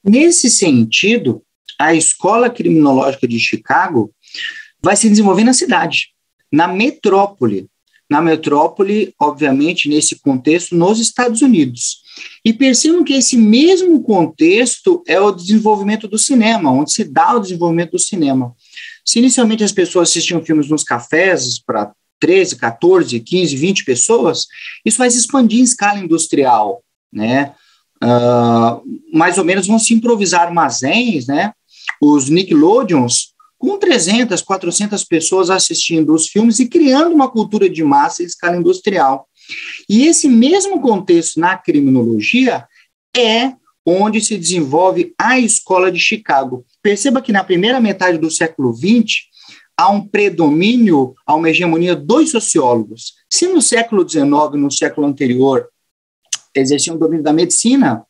Nesse sentido, a Escola Criminológica de Chicago vai se desenvolver na cidade, na metrópole. Na metrópole, obviamente, nesse contexto, nos Estados Unidos. E percebam que esse mesmo contexto é o desenvolvimento do cinema, onde se dá o desenvolvimento do cinema. Se inicialmente as pessoas assistiam filmes nos cafés para 13, 14, 15, 20 pessoas, isso vai se expandir em escala industrial, né? Mais ou menos vão se improvisar armazéns, né? Os Nickelodeons, com 300, 400 pessoas assistindo os filmes e criando uma cultura de massa em escala industrial. E esse mesmo contexto na criminologia é onde se desenvolve a Escola de Chicago. Perceba que na primeira metade do século XX, há um predomínio, há uma hegemonia dos sociólogos. Se no século XIX, no século anterior, exerciam o domínio da medicina,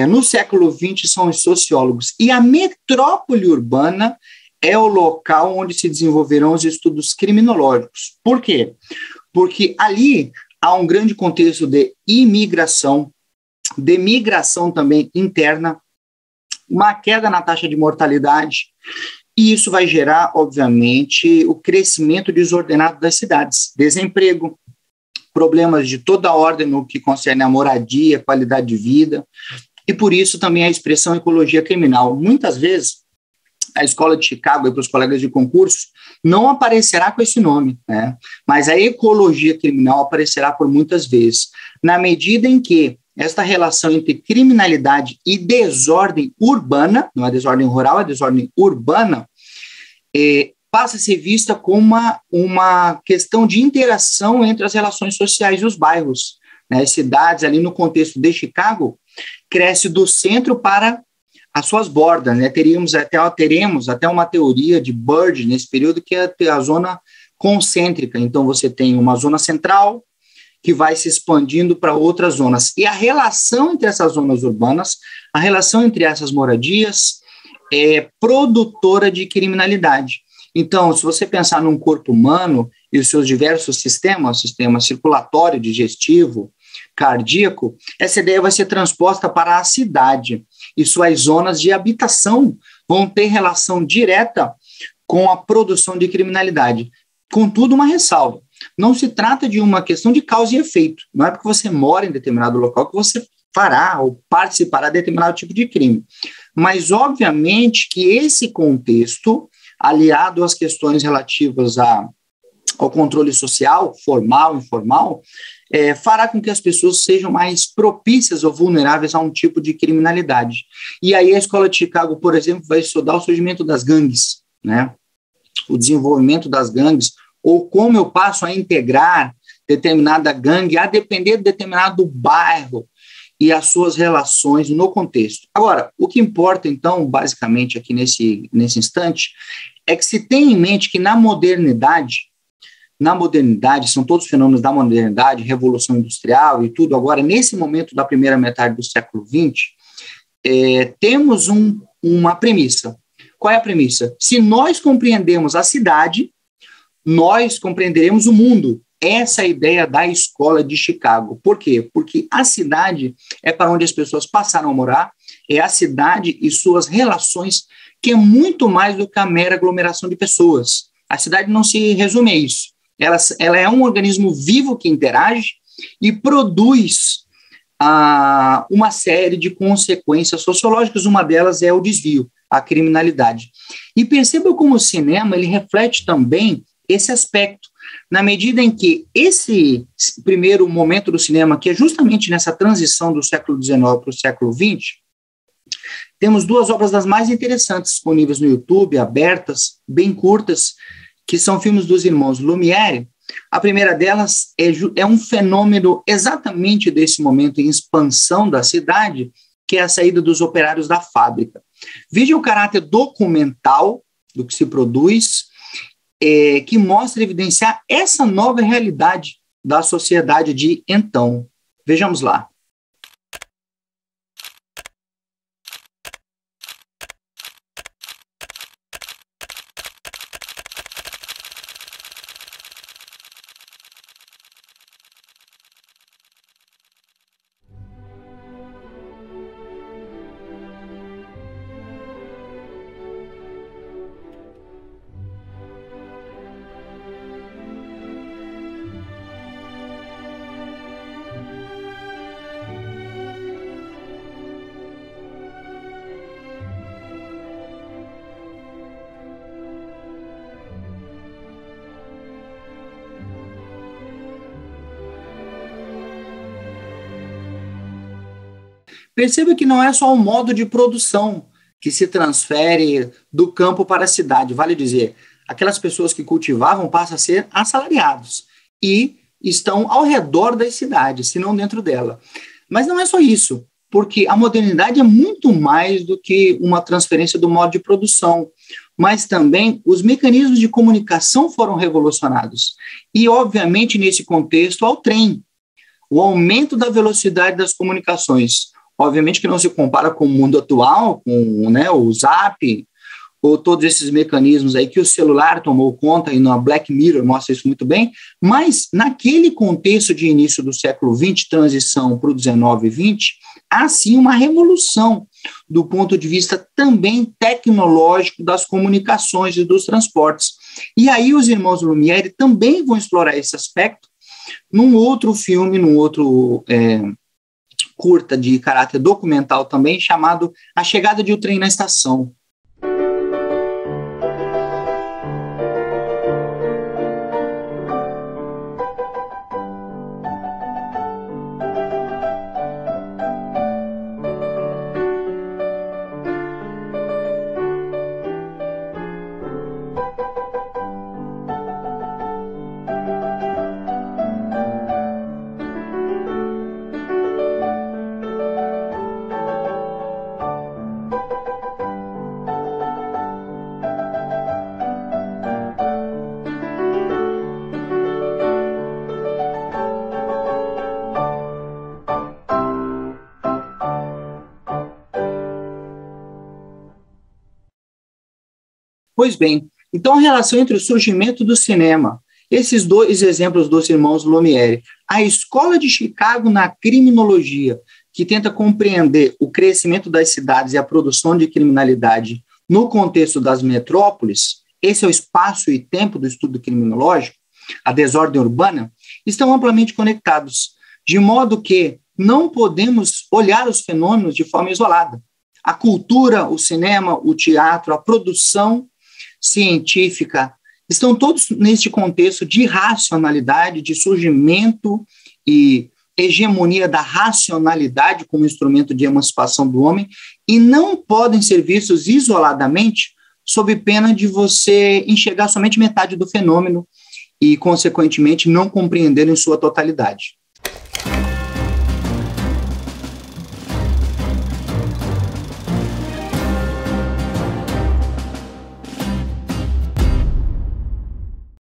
no século XX são os sociólogos. E a metrópole urbana é o local onde se desenvolverão os estudos criminológicos. Por quê? Porque ali há um grande contexto de imigração, de migração também interna, uma queda na taxa de mortalidade, e isso vai gerar, obviamente, o crescimento desordenado das cidades, desemprego, problemas de toda a ordem no que concerne a moradia, qualidade de vida, e por isso também a expressão ecologia criminal. Muitas vezes, a Escola de Chicago, para os colegas de concurso, não aparecerá com esse nome, né? Mas a ecologia criminal aparecerá por muitas vezes, na medida em que esta relação entre criminalidade e desordem urbana, não é desordem rural, é desordem urbana, passa a ser vista como uma questão de interação entre as relações sociais e os bairros, né? As cidades, ali no contexto de Chicago, cresce do centro para as suas bordas, né? Teremos até uma teoria de Bird nesse período, que é a zona concêntrica. Então, você tem uma zona central que vai se expandindo para outras zonas. E a relação entre essas zonas urbanas, a relação entre essas moradias, é produtora de criminalidade. Então, se você pensar num corpo humano e os seus diversos sistemas, sistema circulatório, digestivo, cardíaco, essa ideia vai ser transposta para a cidade, e suas zonas de habitação vão ter relação direta com a produção de criminalidade. Contudo, uma ressalva: não se trata de uma questão de causa e efeito. Não é porque você mora em determinado local que você fará ou participará de determinado tipo de crime. Mas, obviamente, que esse contexto, aliado às questões relativas ao controle social, formal, informal, fará com que as pessoas sejam mais propícias ou vulneráveis a um tipo de criminalidade. E aí a Escola de Chicago, por exemplo, vai estudar o surgimento das gangues, né? O desenvolvimento das gangues, ou como eu passo a integrar determinada gangue a depender de determinado bairro e as suas relações no contexto. Agora, o que importa, então, basicamente, aqui nesse instante, é que se tenha em mente que na modernidade, são todos fenômenos da modernidade, revolução industrial e tudo, agora, nesse momento da primeira metade do século XX, temos uma premissa. Qual é a premissa? Se nós compreendemos a cidade, nós compreenderemos o mundo. Essa é a ideia da Escola de Chicago. Por quê? Porque a cidade é para onde as pessoas passaram a morar, é a cidade e suas relações, que é muito mais do que a mera aglomeração de pessoas. A cidade não se resume a isso. Ela é um organismo vivo que interage e produz uma série de consequências sociológicas. Uma delas é o desvio, a criminalidade. E perceba como o cinema ele reflete também esse aspecto, na medida em que esse primeiro momento do cinema, que é justamente nessa transição do século XIX para o século XX, temos duas obras das mais interessantes disponíveis no YouTube, abertas, bem curtas, que são filmes dos irmãos Lumière. A primeira delas é um fenômeno exatamente desse momento em expansão da cidade, que é a saída dos operários da fábrica. Veja o caráter documental do que se produz, que mostra evidenciar essa nova realidade da sociedade de então. Vejamos lá. Perceba que não é só um modo de produção que se transfere do campo para a cidade. Vale dizer, aquelas pessoas que cultivavam passam a ser assalariados e estão ao redor das cidades, se não dentro dela. Mas não é só isso, porque a modernidade é muito mais do que uma transferência do modo de produção, mas também os mecanismos de comunicação foram revolucionados. E, obviamente, nesse contexto, ao trem, o aumento da velocidade das comunicações. Obviamente que não se compara com o mundo atual, com, né, o Zap, ou todos esses mecanismos aí que o celular tomou conta, e na Black Mirror mostra isso muito bem, mas naquele contexto de início do século XX, transição para o 19 e 20, há sim uma revolução do ponto de vista também tecnológico das comunicações e dos transportes. E aí os irmãos Lumière também vão explorar esse aspecto num outro filme, num outro curta de caráter documental também, chamado A Chegada de um Trem na Estação. Pois bem, então a relação entre o surgimento do cinema, esses dois exemplos dos irmãos Lumière, a Escola de Chicago na criminologia, que tenta compreender o crescimento das cidades e a produção de criminalidade no contexto das metrópoles, esse é o espaço e tempo do estudo criminológico, a desordem urbana, estão amplamente conectados, de modo que não podemos olhar os fenômenos de forma isolada. A cultura, o cinema, o teatro, a produção científica, estão todos neste contexto de racionalidade, de surgimento e hegemonia da racionalidade como instrumento de emancipação do homem, e não podem ser vistos isoladamente, sob pena de você enxergar somente metade do fenômeno e, consequentemente, não compreender em sua totalidade.